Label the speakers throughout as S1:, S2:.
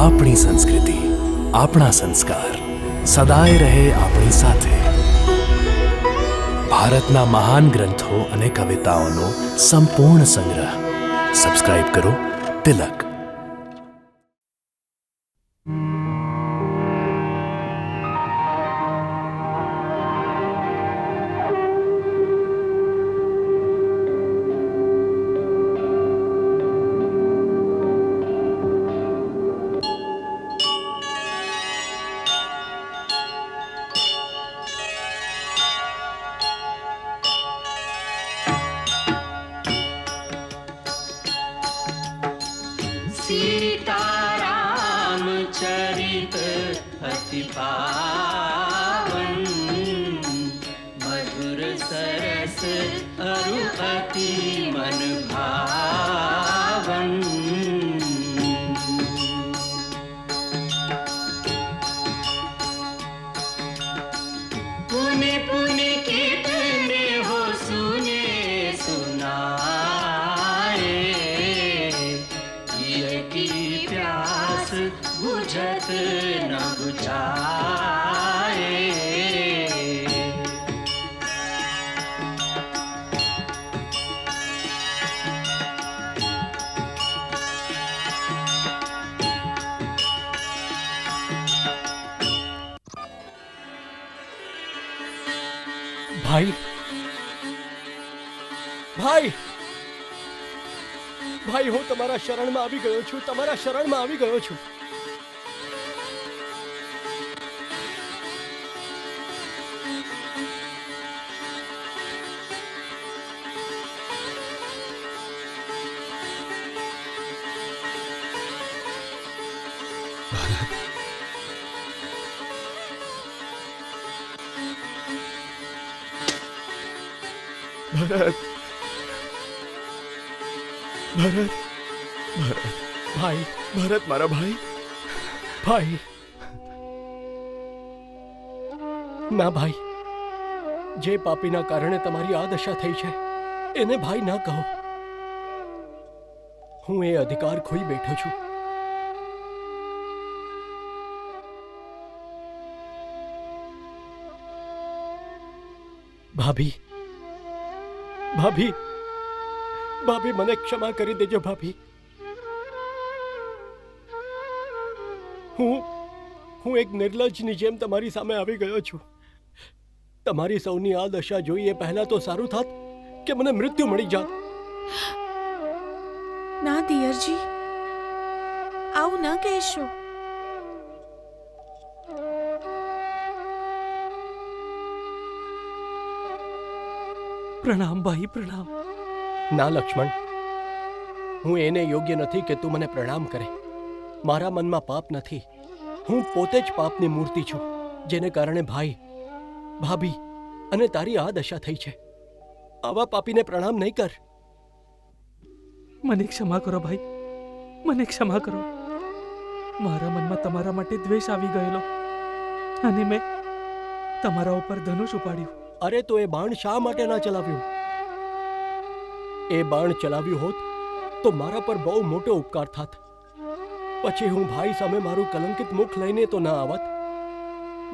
S1: આપણી સંસ્કૃતિ, આપણા સંસ્કાર સદાય રહે આપણી સાથે. ભારતના મહાન ગ્રંથો અને કવિતાઓનો સંપૂર્ણ સંગ્રહ. સબસ્ક્રાઇબ કરો તિલક.
S2: सीताराम चरित अति पावन, मधुर सरस अरु अति मन भावन. पुनि पुनि कितने हो सुने सुनाए, प्यास बुझत न बुझाए.
S3: ભાઈ ભાઈ ભાઈ હું તમારા શરણમાં આવી ગયો છું, તમારા શરણમાં આવી ગયો છું. ભરત ભરત ભરત ભાઈ, ભરત મારા ભાઈ, ભાઈ ના ભાઈ, જે પાપીના કારણે તમારી આ દશા થઈ છે એને ભાઈ ના કહો. હું એ અધિકાર ખોઈ બેઠો છું. ભાભી ભાભી ભાભી મને ક્ષમા કરી દેજો ભાભી. હું એક નિર્લજ્જની જેમ તમારી સામે આવી ગયો છું. તમારી સૌની આ દશા જોઈએ પહેલા તો સારું થાત કે મને મૃત્યુ મળી જાત.
S4: ના દિયરજી, આવું ન કહેશો.
S3: પ્રણામ ભાઈ, પ્રણામ. ના લક્ષ્મણ, હું એને યોગ્ય નથી કે તું મને પ્રણામ કરે. મારા મનમાં પાપ નથી. હું પોતે જ પાપની મૂર્તિ છું, જેને કારણે ભાઈ, ભાભી અને તારી આ દશા થઈ છે. આવા પાપીને પ્રણામ નહીં કર.
S5: મને ક્ષમા કરો ભાઈ, મને ક્ષમા કરો. મારા મનમાં તમારા માટે દ્વેષ આવી ગયેલો અને મેં તમારા ઉપર ધનુષ ઉપાડ્યું.
S3: અરે તો એ બાણ શા માટે ના ચલાવ્યું? એ બાણ ચલાવ્યું હોત તો મારા પર બહુ મોટો ઉપકાર થાત. પછી હું ભાઈ સામે મારું કલંકિત મુખ લઈને તો ના આવત.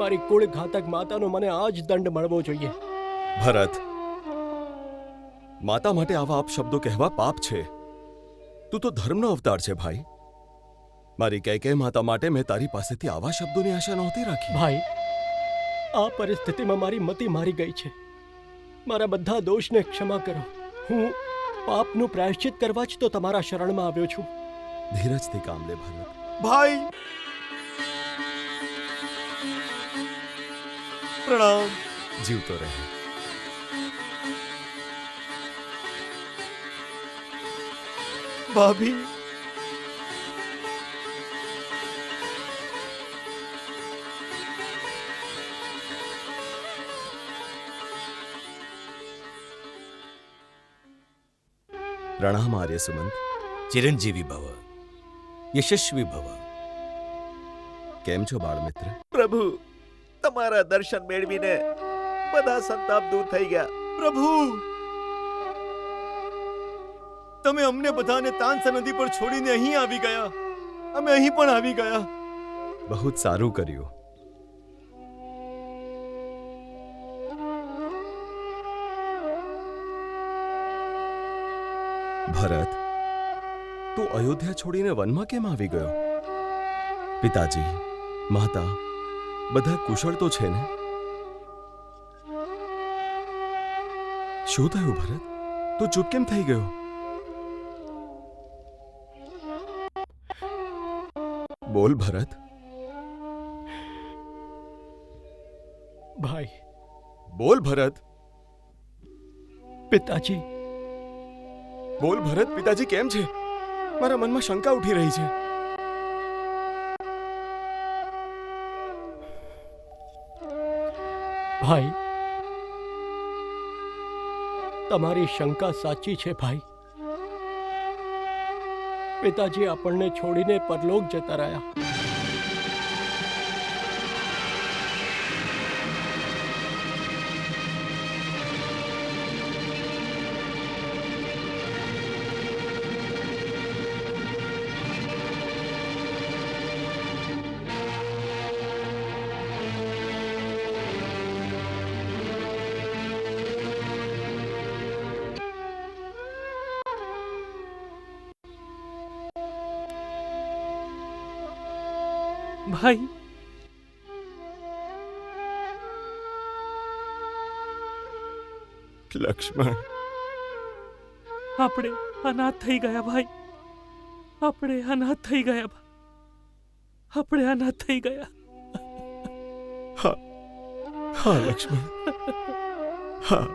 S3: મારી કુળ ઘાતક માતાનો મને આ જ દંડ મળવો જોઈએ.
S6: ભરત, માતા માટે આવા અપશબ્દો કહેવા પાપ છે. તું તો ધર્મનો અવતાર છે ભાઈ. મારી કૈકેયી માતા માટે મેં તારી પાસેથી આવા શબ્દોની આશા નહોતી રાખી.
S3: ભાઈ, આ પરિસ્થિતિમાં મારી મતિ મારી ગઈ છે. મારા બધા દોષને ક્ષમા કરો. હું પાપનું પ્રાયશ્ચિત કરવા જ તો તમારા શરણમાં આવ્યો છું.
S6: ધીરજથી કામ લે ભરત.
S7: ભાઈ પ્રણામ.
S6: જીવતો રહે.
S7: ભાભી
S6: પ્રણામ આર્ય સુમંત.
S8: ચિરંજીવી ભવ, યશસ્વી ભવ.
S6: કેમ છો બાળ મિત્ર?
S7: પ્રભુ, તમારા દર્શન મેળવીને બધા સંતાપ દૂર થઈ ગયા. પ્રભુ, તમે અમને બધાને તાનસા નદી પર છોડીને અહીં આવી ગયા.
S6: અમે અહીં પણ આવી ગયા. બહુ જ સારું કર્યું. ભરત, તું અયોધ્યા છોડીને વનમાં કેમ આવી ગયો? પિતાજી, માતા બધા કુશળ તો છે ને? શું થયું ભરત? તું ચૂપ કેમ થઈ ગયો? બોલ ભરત.
S3: ભાઈ,
S6: બોલ ભરત.
S3: પિતાજી,
S6: બોલ ભરત, પિતાજી કેમ છે? મારા મનમાં શંકા ઉઠી રહી છે.
S3: ભાઈ, તમારી શંકા સાચી છે ભાઈ. પિતાજી આપણને છોડીને પરલોક જતા રહ્યા.
S5: ભાઈ,
S6: લક્ષ્મણ,
S5: આપણે અનાથ થઈ ગયા ભાઈ. આપણે અનાથ થઈ ગયા ભા. આપણે અનાથ થઈ ગયા.
S6: હા લક્ષ્મણ, હા.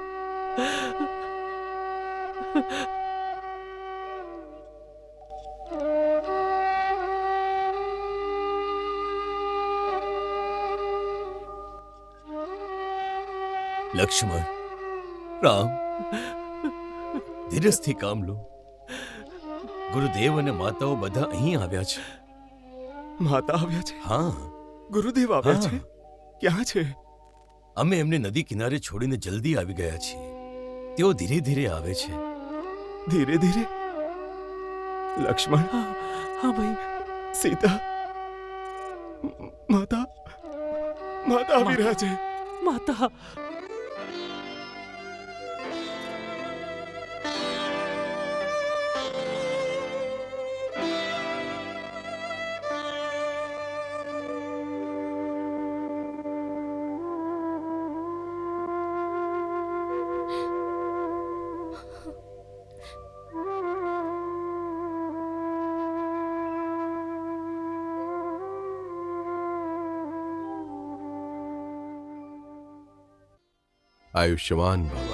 S8: લક્ષ્મણ, રામ, ધીરજથી કામ લો. ગુરુદેવ અને માતાઓ બધા અહીં આવ્યા છે.
S6: માતા આવ્યા છે?
S8: હા,
S6: ગુરુદેવ આવ્યા છે?
S8: હા.
S6: ક્યાં છે?
S8: અમે એમને નદી કિનારે છોડીને જલ્દી આવી ગયા છીએ. તેઓ ધીરે ધીરે આવે છે.
S6: ધીરે ધીરે? લક્ષ્મણ,
S5: હા ભાઈ.
S6: સીતા, માતા માતા આવી રહ્યા છે.
S5: માતા,
S9: આયુષ્યમાન ભવ.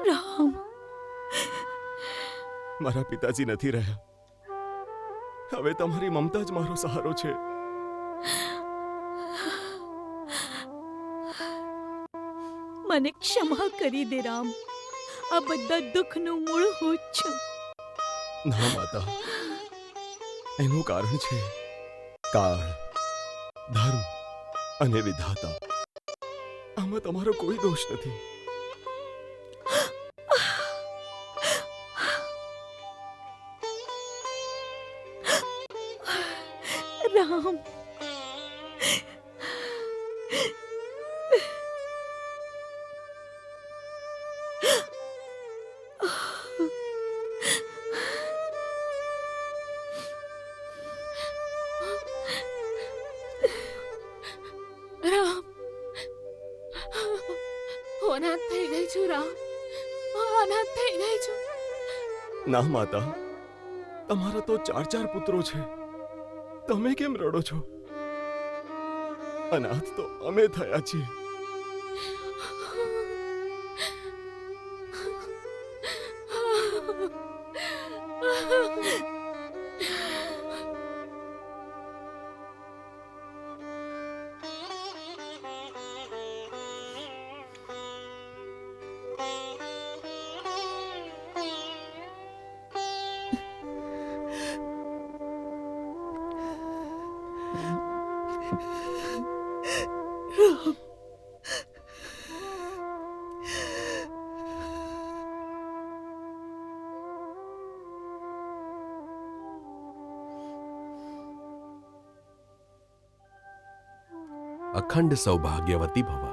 S4: રામ,
S6: મારા પિતાજી નથી રહ્યા. હવે તમારી મમતા જ મારો સહારો છે.
S4: મને ક્ષમા કરી દે રામ. આ બધા દુઃખનું મૂળ હું જ છું.
S6: ના માતા, એનું કારણ છે કાળ, ધર્મ અને વિધાતા. આમાં તમારો કોઈ દોષ નથી.
S4: રામ, રામ, હું અનાથ થઈ ગઈ છું રામ. હું અનાથ થઈ ગઈ છું.
S6: ના માતા, તમારા તો 4 પુત્રો છે. તમે કેમ રડો છો? અનાથ તો અમે થયા છીએ.
S9: અખંડ સૌભાગ્યવતી ભવ.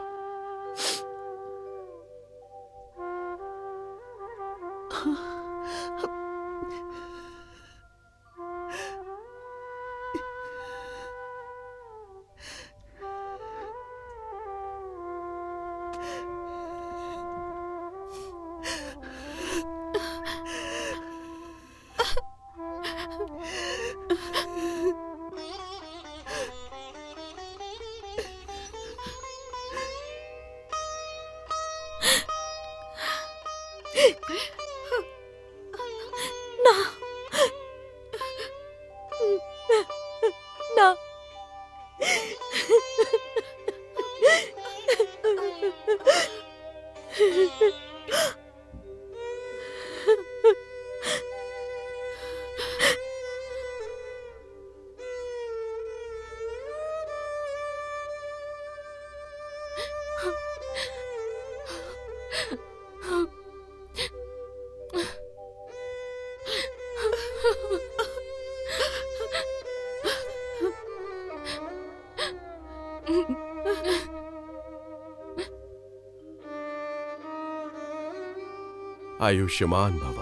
S4: ના ના
S9: આયુષ્યમાન ભવ.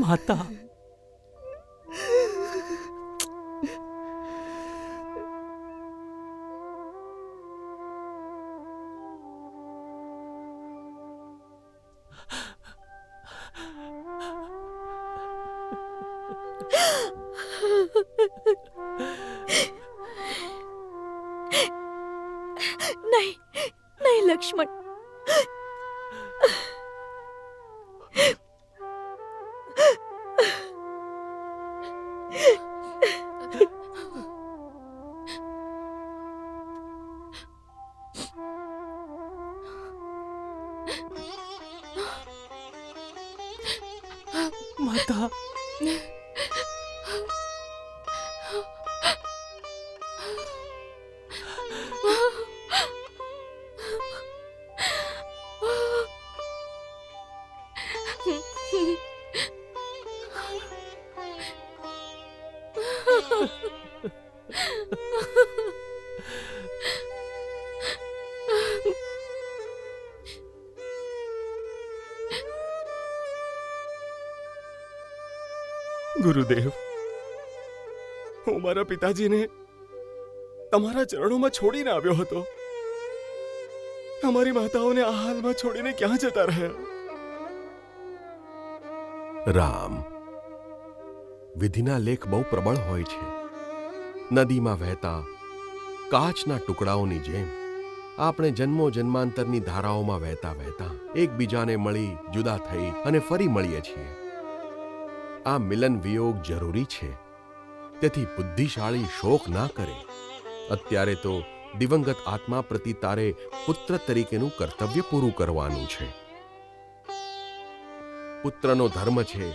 S5: માતા,
S4: નહીં નહીં લક્ષ્મણ,
S5: માતા,
S6: ગુરુદેવ, હું મારા પિતાજીને તમારા ચરણોમાં છોડીને આવ્યો હતો. તમારી માતાઓને આ હાલમાં છોડીને ક્યાં જતા રહ્યા?
S9: રામ, વિધિના લેખ બહુ પ્રબળ હોય છે. નદીમાં વહેતા કાચના ટુકડાઓની જેમ આપણે જન્મો જન્માંતરની ધારાઓમાં વહેતા વહેતા એકબીજાને મળી જુદા થઈ અને ફરી મળીએ છીએ. આ મિલન વિયોગ જરૂરી છે, તેથી બુદ્ધિશાળી શોક ના કરે. અત્યારે તો દિવંગત આત્મા પ્રતિ તારે પુત્ર તરીકેનું કર્તવ્ય પૂરું કરવાનું છે. પુત્રનો ધર્મ છે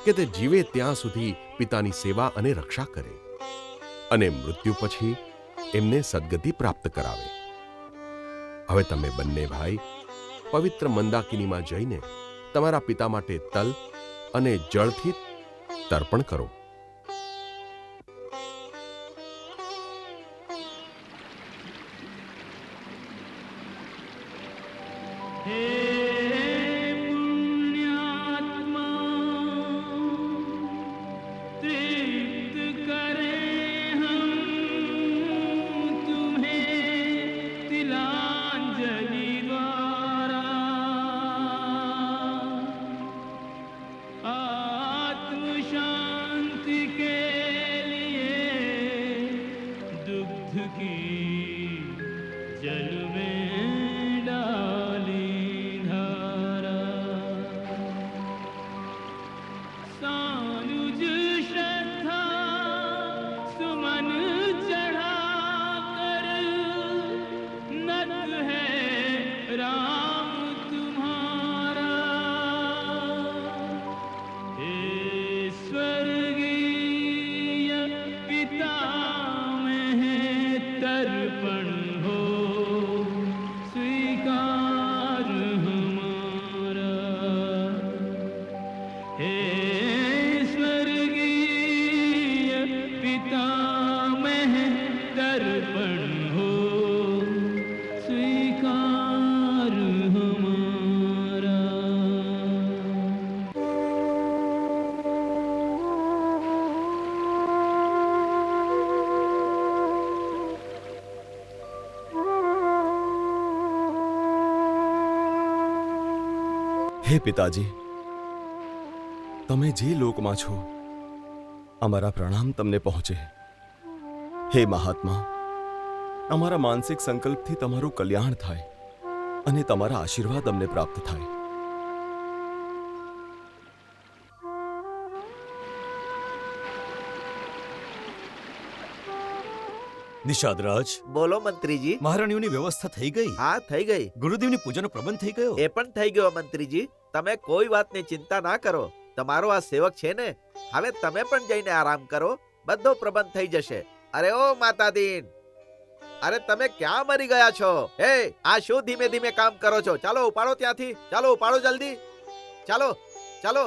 S9: કે તે જીવે ત્યાં સુધી પિતાની સેવા અને રક્ષા કરે અને મૃત્યુ પછી એમને સદગતિ પ્રાપ્ત કરાવે. હવે તમે બંને ભાઈ પવિત્ર મંદાકિનીમાં જઈને તમારા પિતા માટે તલ અને જળથી તર્પણ કરો.
S2: तृप्त करें हम तुम्हें जल में डाली धारा सानुज श्रद्धा सुमन चढ़ा कर नत है राम तुम्हारा हे स्वर्गीय पिता में तर्पण हो स्वीकार हमारा हे स्वर्गीय पिता में तर्पण हो स्वीकार हमारा।
S6: હે પિતાજી, તમે જે લોકમાં છો, અમારા પ્રણામ તમને પહોંચે. હે મહાત્મા, અમારા માનસિક સંકલ્પથી તમારું કલ્યાણ થાય અને તમારા આશીર્વાદ અમને પ્રાપ્ત થાય.
S8: નિષાદરાજ,
S7: બોલો મંત્રીજી.
S8: મહારાણીઓની વ્યવસ્થા થઈ ગઈ?
S7: હા, થઈ ગઈ.
S8: ગુરુદેવની પૂજાનો પ્રબંધ થઈ ગયો?
S7: એ પણ થઈ ગયો મંત્રીજી. તમે કોઈ વાતની ચિંતા ના કરો. તમારો આ સેવક છે ને, હવે તમે પણ જઈને આરામ કરો. બધો પ્રબંધ થઈ જશે. અરે ઓ માતાદીન, અરે તમે ક્યાં મરી ગયા છો? હે, આ શું ધીમે ધીમે કામ કરો છો? ચાલો ઉપાડો ત્યાંથી. ચાલો ઉપાડો જલ્દી. ચાલો ચાલો.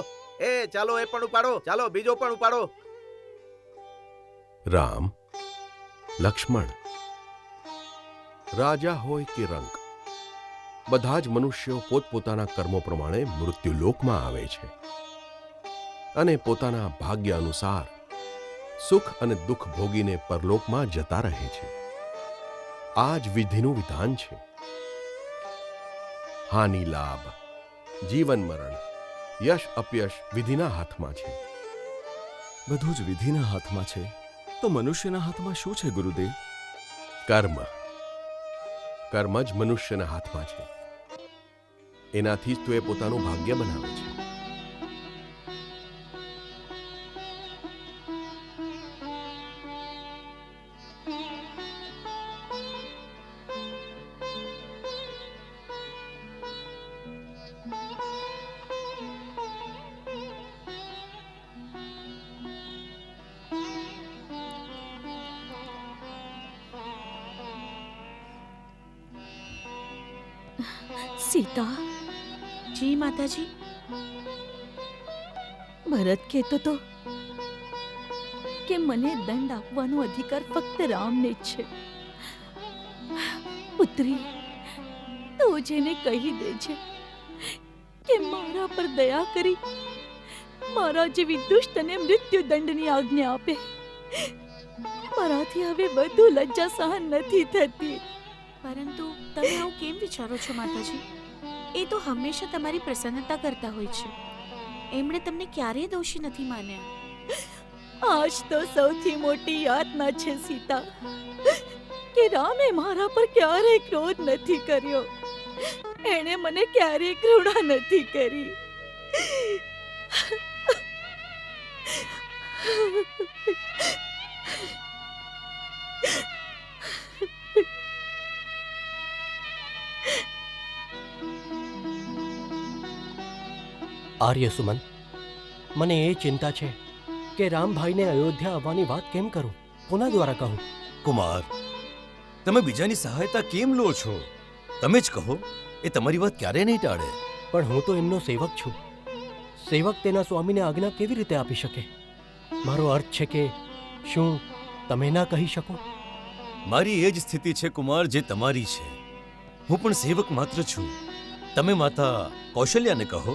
S7: એ ચાલો, એ પણ ઉપાડો. ચાલો બીજો પણ ઉપાડો.
S9: રામ, લક્ષ્મણ, રાજા હોય કે રંક, બધા જ મનુષ્યો પોતપોતાના કર્મો પ્રમાણે મૃત્યુલોકમાં આવે છે અને પોતાના ભાગ્ય અનુસાર સુખ અને દુઃખ ભોગીને પરલોકમાં જતા રહે છે. આ જ વિધિનું વિધાન છે. હાનિ લાભ, જીવન મરણ, યશ અપયશ વિધિના હાથમાં છે.
S6: બધું જ વિધિના હાથમાં છે, તો મનુષ્યના હાથમાં શું છે ગુરુદેવ?
S9: કર્મ. કર્મ જ મનુષ્યના હાથમાં છે. એનાથી જ તો એ પોતાનું ભાગ્ય બનાવે છે.
S4: સીતા,
S10: જી માતાજી.
S4: ભરત કહેતો તો કે મને દંડ આપવાનો અધિકાર ફક્ત રામને જ છે. પુત્રી, તું જેને કહી દે છે કે મારા પર દયા કરી મારા જેવી દુષ્ટને મૃત્યુદંડની આજ્ઞા આપે. મારાથી હવે વધુ લજ્જા સહન નથી થતી.
S10: પરંતુ તમે આવું કેમ વિચારો છો માતાજી? એ તો હંમેશા તમારી પ્રસન્નતા કરતા હોય છે. એમણે તમને ક્યારેય દોષી નથી માન્યા.
S4: આજ તો સૌથી મોટી યાતના છે સીતા, કે રામે મારા પર ક્યારેય ક્રોધ નથી કર્યો. એણે મને ક્યારેય ઘૃણા નથી કરી.
S3: આર્ય સુમન, મને એ ચિંતા છે કે રામભાઈને અયોધ્યા આવવાની વાત કેમ કરું? કોના દ્વારા કહું?
S8: કુમાર, તમે બીજાની સહાયતા કેમ લો છો? તમે જ કહો. એ તમારી વાત ક્યારે નહીં ટાળે.
S3: પણ હું તો એમનો સેવક છું. સેવક તેના સ્વામીને આજ્ઞા કેવી રીતે આપી શકે? મારો અર્થ છે કે શું તમે ના કહી શકો?
S8: મારી એ જ સ્થિતિ છે કુમાર જે તમારી છે. હું પણ સેવક માત્ર છું. તમે માતા કૌશલ્યાને કહો.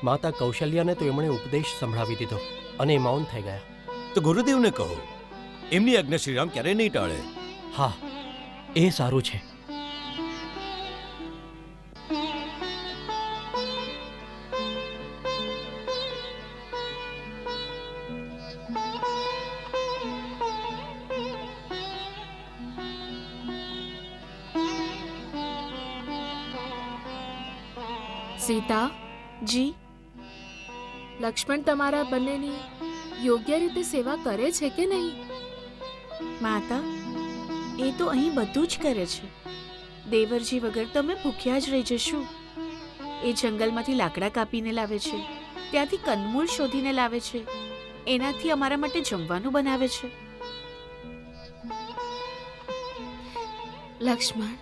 S3: માતા કૌશલ્યાને તો એમણે ઉપદેશ સંભળાવી દીધો અને એ મૌન થઈ ગયા.
S8: તો ગુરુદેવને કહો. એમની આજ્ઞા શ્રીરામ ક્યારેય નહીં ટાળે.
S3: હા, એ સારું છે.
S11: સીતા,
S10: જી
S11: લક્ષ્મણ તમારા બંનેની યોગ્ય રીતે સેવા કરે છે કે નહીં?
S10: માતા, એ તો અહીં બધું જ કરે છે. દેવરજી વગર તો અમે ભૂખ્યા જ રહી જશું. એ જંગલમાંથી લાકડા કાપીને લાવે છે, ત્યાંથી કંદમૂળ શોધીને લાવે છે, એનાથી અમારા માટે જમવાનું બનાવે છે.
S11: લક્ષ્મણ,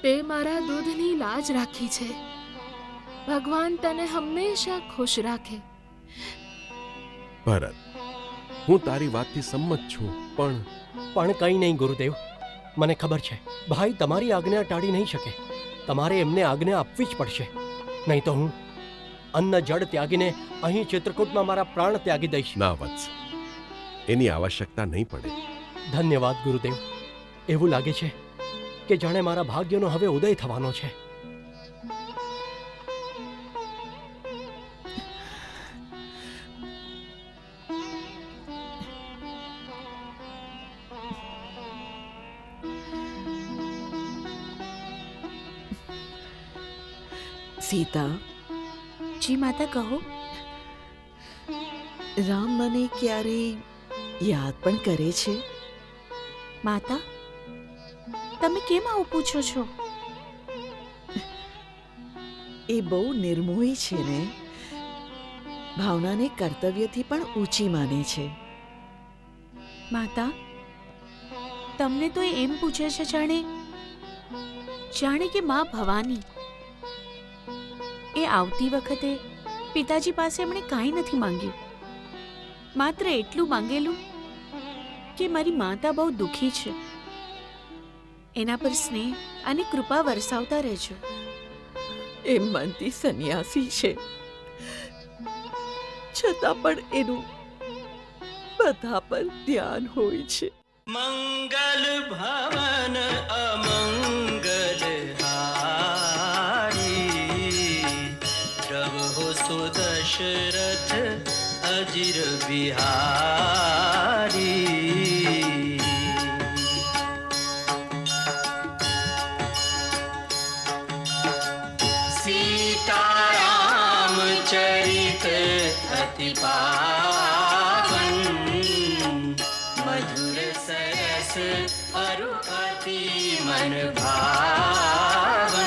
S11: તે મારા દૂધની લાજ રાખી છે. ભગવાન તને હંમેશા ખુશ રાખે.
S9: ભરત, હું તારી વાતથી સંમત છું,
S3: પણ કંઈ નહીં ગુરુદેવ. મને ખબર છે ભાઈ તમારી આજ્ઞા ટાળી નહીં શકે. તમારે એમને આજ્ઞા આપવી જ પડશે, નહીં તો હું અન્ન જળ ત્યાગીને અહીં ચિત્રકૂટમાં મારા પ્રાણ ત્યાગી દઈશ.
S9: ના વત્સ, એની આવશ્યકતા નહીં પડે.
S3: ધન્યવાદ ગુરુદેવ. એવું લાગે છે કે જાણે મારા ભાગ્યનો હવે ઉદય થવાનો છે.
S12: સીતા,
S10: જી માતા, કહો.
S12: રામ મને ક્યારેય યાદ પણ કરે છે?
S10: માતા, તમે કેમ આવું પૂછો છો?
S12: એ બહુ નિર્મોહી છે ને, ભાવનાને કર્તવ્યથી પણ ઊંચી માને છે.
S10: માતા, તમને તો એમ પૂછે છે જાણે કે માં ભવાની. એ આવતી વખતે પિતાજી પાસે એમણે કાંઈ નથી માંગ્યું, માત્ર એટલું માંગેલું કે મારી માતા બહુ દુઃખી છે, એના પર સ્નેહ અને કૃપા વરસાવતા રહેજો.
S12: એ મનથી સંન્યાસી છે, છતાં પણ એનું બધા પર ધ્યાન હોય છે.
S2: મંગલ ભવન અમંગલ હારી, પ્રભુ સુદશરથ અજીર બિહારી. સીતારામ ચરિત અતિ પાવન, મધુર સરસ અરુ અતિ મન ભાવન.